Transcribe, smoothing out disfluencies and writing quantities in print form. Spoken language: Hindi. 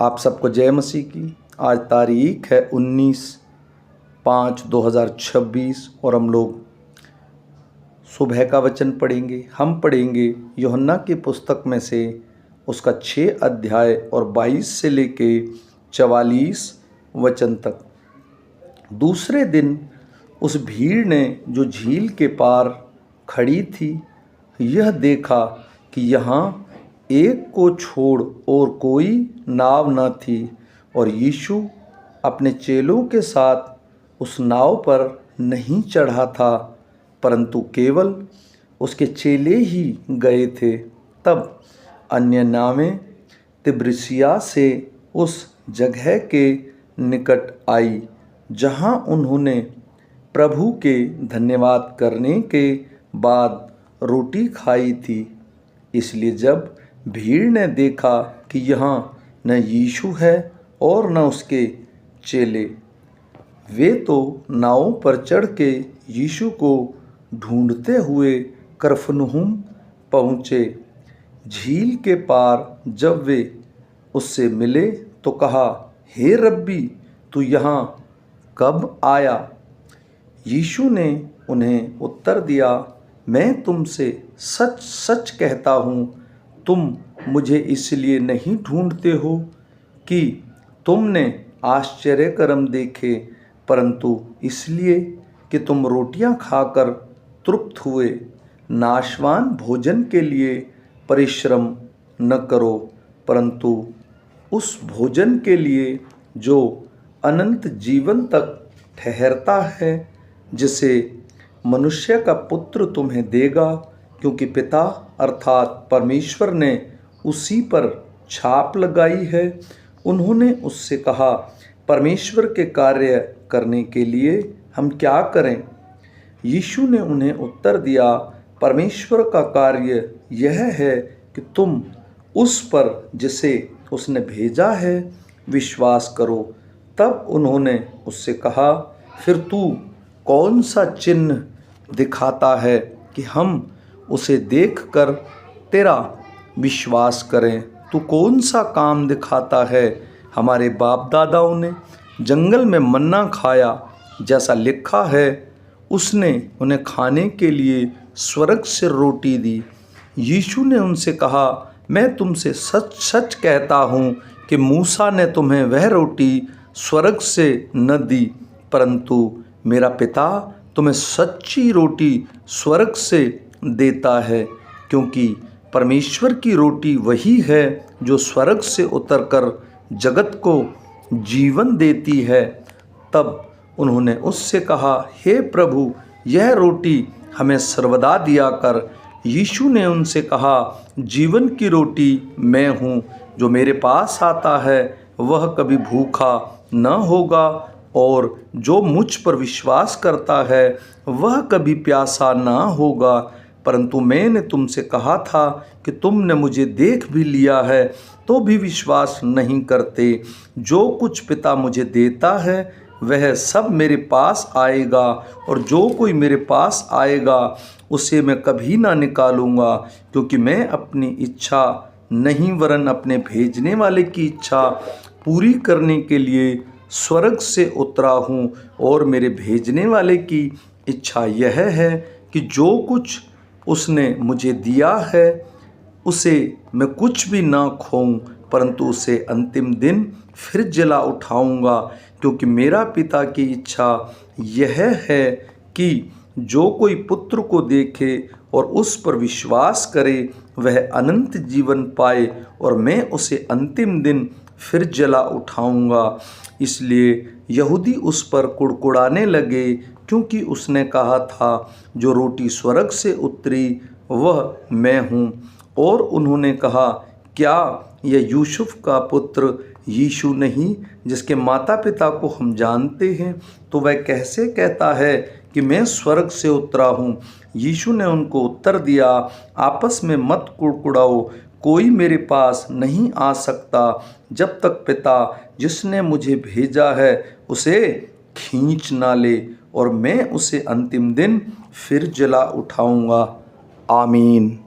आप सबको जय मसीह की। आज तारीख है 19/5/2026 और हम लोग सुबह का वचन पढ़ेंगे। हम पढ़ेंगे यूहन्ना की पुस्तक में से उसका 6 अध्याय और 22 से लेके 44 वचन तक। दूसरे दिन उस भीड़ ने जो झील के पार खड़ी थी यह देखा कि यहाँ एक को छोड़ और कोई नाव न थी और यीशु अपने चेलों के साथ उस नाव पर नहीं चढ़ा था, परंतु केवल उसके चेले ही गए थे। तब अन्य नावें तिब्रिसिया से उस जगह के निकट आई जहाँ उन्होंने प्रभु के धन्यवाद करने के बाद रोटी खाई थी। इसलिए जब भीड़ ने देखा कि यहाँ न यीशु है और न उसके चेले, वे तो नावों पर चढ़ के यीशु को ढूंढते हुए कफरनहूम पहुँचे। झील के पार जब वे उससे मिले तो कहा, हे रब्बी, तू यहाँ कब आया? यीशु ने उन्हें उत्तर दिया, मैं तुमसे सच सच कहता हूँ, तुम मुझे इसलिए नहीं ढूंढते हो कि तुमने आश्चर्य कर्म देखे, परंतु इसलिए कि तुम रोटियां खाकर तृप्त हुए। नाशवान भोजन के लिए परिश्रम न करो, परंतु उस भोजन के लिए जो अनंत जीवन तक ठहरता है, जिसे मनुष्य का पुत्र तुम्हें देगा, क्योंकि पिता अर्थात परमेश्वर ने उसी पर छाप लगाई है। उन्होंने उससे कहा, परमेश्वर के कार्य करने के लिए हम क्या करें? यीशु ने उन्हें उत्तर दिया, परमेश्वर का कार्य यह है कि तुम उस पर जिसे उसने भेजा है विश्वास करो। तब उन्होंने उससे कहा, फिर तू कौन सा चिन्ह दिखाता है कि हम उसे देखकर तेरा विश्वास करें? तू कौन सा काम दिखाता है? हमारे बाप दादाओं ने जंगल में मन्ना खाया, जैसा लिखा है, उसने उन्हें खाने के लिए स्वर्ग से रोटी दी। यीशु ने उनसे कहा, मैं तुमसे सच सच कहता हूँ कि मूसा ने तुम्हें वह रोटी स्वर्ग से न दी, परंतु मेरा पिता तुम्हें सच्ची रोटी स्वर्ग से देता है, क्योंकि परमेश्वर की रोटी वही है जो स्वर्ग से उतरकर जगत को जीवन देती है। तब उन्होंने उससे कहा, हे प्रभु, यह रोटी हमें सर्वदा दिया कर। यीशु ने उनसे कहा, जीवन की रोटी मैं हूँ। जो मेरे पास आता है वह कभी भूखा न होगा, और जो मुझ पर विश्वास करता है वह कभी प्यासा ना होगा। परंतु मैंने तुमसे कहा था कि तुमने मुझे देख भी लिया है तो भी विश्वास नहीं करते। जो कुछ पिता मुझे देता है वह सब मेरे पास आएगा, और जो कोई मेरे पास आएगा उसे मैं कभी ना निकालूंगा, क्योंकि मैं अपनी इच्छा नहीं वरन अपने भेजने वाले की इच्छा पूरी करने के लिए स्वर्ग से उतरा हूँ। और मेरे भेजने वाले की इच्छा यह है कि जो कुछ उसने मुझे दिया है उसे मैं कुछ भी ना खोऊं, परंतु उसे अंतिम दिन फिर जला उठाऊंगा, क्योंकि मेरा पिता की इच्छा यह है कि जो कोई पुत्र को देखे और उस पर विश्वास करे वह अनंत जीवन पाए, और मैं उसे अंतिम दिन फिर जला उठाऊंगा। इसलिए यहूदी उस पर कुड़कुड़ाने लगे, क्योंकि उसने कहा था, जो रोटी स्वर्ग से उतरी वह मैं हूँ। और उन्होंने कहा, क्या यह यूसुफ का पुत्र यीशु नहीं, जिसके माता पिता को हम जानते हैं? तो वह कैसे कहता है कि मैं स्वर्ग से उतरा हूँ? यीशु ने उनको उत्तर दिया, आपस में मत कुड़कुड़ाओ। कोई मेरे पास नहीं आ सकता जब तक पिता जिसने मुझे भेजा है उसे खींच ना ले, और मैं उसे अंतिम दिन फिर जला उठाऊंगा। आमीन।